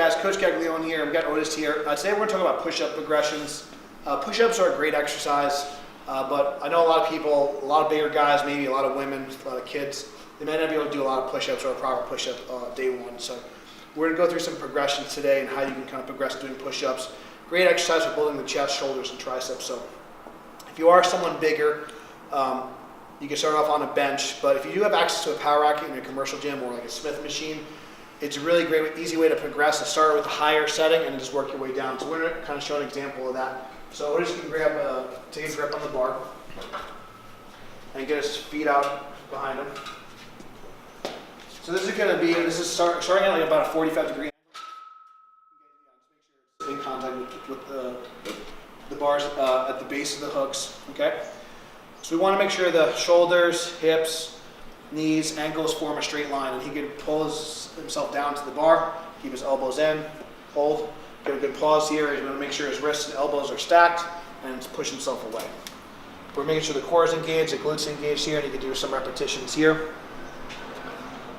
guys? Coach Gaglione here. I've got Otis here. Today we're going to talk about push-up progressions. Push-ups are a great exercise, but I know a lot of people, a lot of bigger guys, maybe a lot of women, a lot of kids, they might not be able to do a lot of push-ups or a proper push-up day one. So we're going to go through some progressions today and how you can kind of progress doing push-ups. Great exercise for building the chest, shoulders, and triceps. So if you are someone bigger, you can start off on a bench, but if you do have access to a power racket in a commercial gym or like a Smith machine, it's a really great, easy way to progress. To start with a higher setting and then just work your way down. So we're going to kind of show an example of that. So Otis can take a grip on the bar and get his feet out behind him. So this is going to be, starting at like about a 45-degree angle. In contact with the bars at the base of the hooks. Okay. So we want to make sure the shoulders, hips, knees, ankles form a straight line, and he can pull himself down to the bar, keep his elbows in, hold, get a good pause here. He's going to make sure his wrists and elbows are stacked and push himself away. We're making sure the core is engaged, the glutes engaged here, and he can do some repetitions here.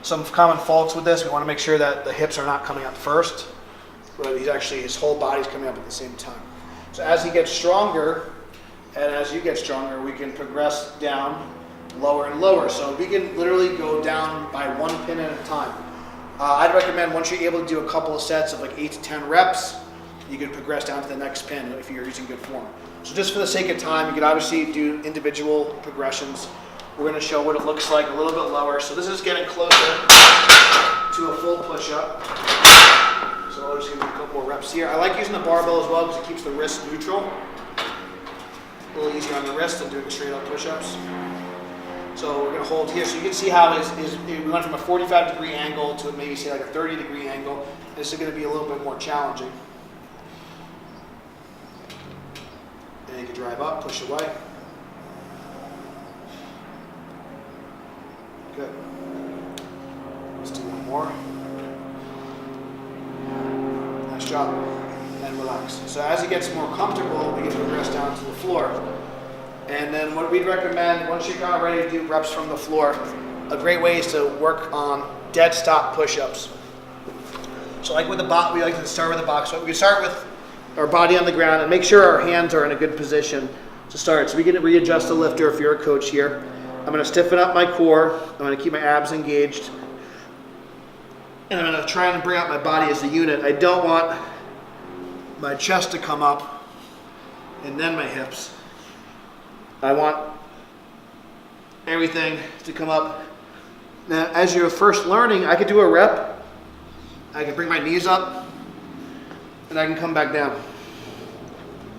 Some common faults with this, we want to make sure that the hips are not coming up first, but his whole body's coming up at the same time. So as he gets stronger, and as you get stronger, we can progress down lower and lower. So we can literally go down by one pin at a time. I'd recommend once you're able to do a couple of sets of like 8 to 10 reps, you can progress down to the next pin if you're using good form. So just for the sake of time, you can obviously do individual progressions. We're going to show what it looks like a little bit lower. So this is getting closer to a full push-up. So I'll just give you a couple more reps here. I like using the barbell as well because it keeps the wrist neutral. A little easier on the wrist than doing straight up push-ups. So we're going to hold here. So you can see how we went from a 45-degree angle to maybe say like a 30-degree angle. This is going to be a little bit more challenging. And you can drive up, push away. Good. Let's do one more. Nice job. And relax. So as he gets more comfortable, we can progress down to the floor. And then what we'd recommend, once you're kind of ready to do reps from the floor, a great way is to work on dead stop push-ups. So like with the box, we like to start with the box. So we can start with our body on the ground and make sure our hands are in a good position to start. So we can readjust the lifter if you're a coach here. I'm going to stiffen up my core. I'm going to keep my abs engaged. And I'm going to try and bring out my body as a unit. I don't want my chest to come up and then my hips. I want everything to come up. Now, as you're first learning, I could do a rep. I can bring my knees up, and I can come back down.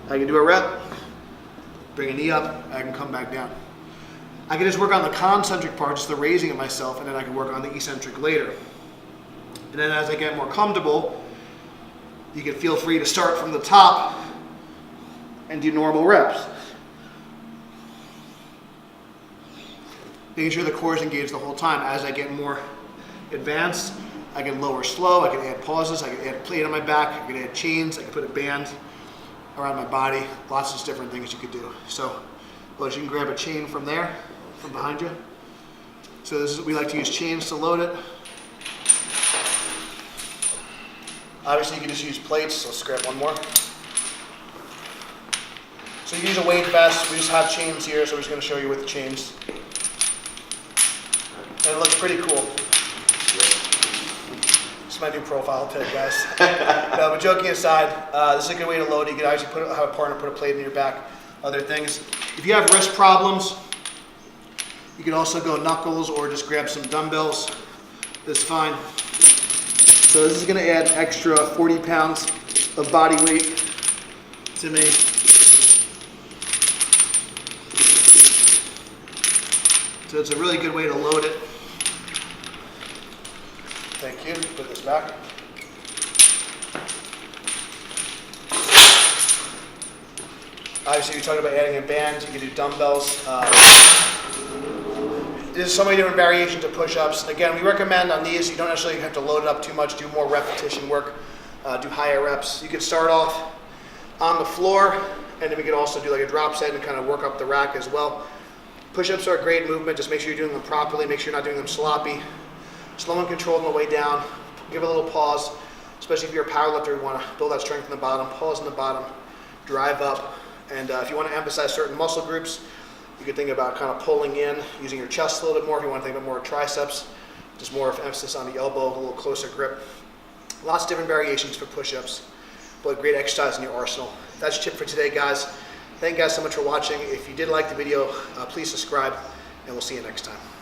I can do a rep, bring a knee up, I can come back down. I can just work on the concentric part, just the raising of myself, and then I can work on the eccentric later. And then as I get more comfortable, you can feel free to start from the top and do normal reps. Making sure the core is engaged the whole time. As I get more advanced, I can lower slow, I can add pauses, I can add a plate on my back, I can add chains, I can put a band around my body, lots of different things you could do. So, you can grab a chain from there, from behind you. So we like to use chains to load it. Obviously you can just use plates, so let's grab one more. So you use a weight vest, we just have chains here, so we're just going to show you with the chains. And it looks pretty cool. This is my new profile pic, guys. No, but joking aside, this is a good way to load it. You can actually have a partner put a plate in your back, other things. If you have wrist problems, you can also go knuckles or just grab some dumbbells. That's fine. So this is going to add extra 40 pounds of body weight to me. So it's a really good way to load it. Thank you. Put this back. Obviously, we talked about adding a band. You can do dumbbells. There's so many different variations of push-ups. Again, we recommend on these, you don't necessarily have to load it up too much, do more repetition work, do higher reps. You can start off on the floor, and then we can also do like a drop set and kind of work up the rack as well. Push-ups are a great movement. Just make sure you're doing them properly. Make sure you're not doing them sloppy. Slow and controlled on the way down. Give a little pause. especially if you're a power lifter, you want to build that strength in the bottom, pause in the bottom, drive up. And if you want to emphasize certain muscle groups, you could think about kind of pulling in, using your chest a little bit more. If you want to think about more triceps, just more of emphasis on the elbow, a little closer grip. Lots of different variations for push-ups, but great exercise in your arsenal. That's your tip for today, guys. Thank you guys so much for watching. If you did like the video, please subscribe, and we'll see you next time.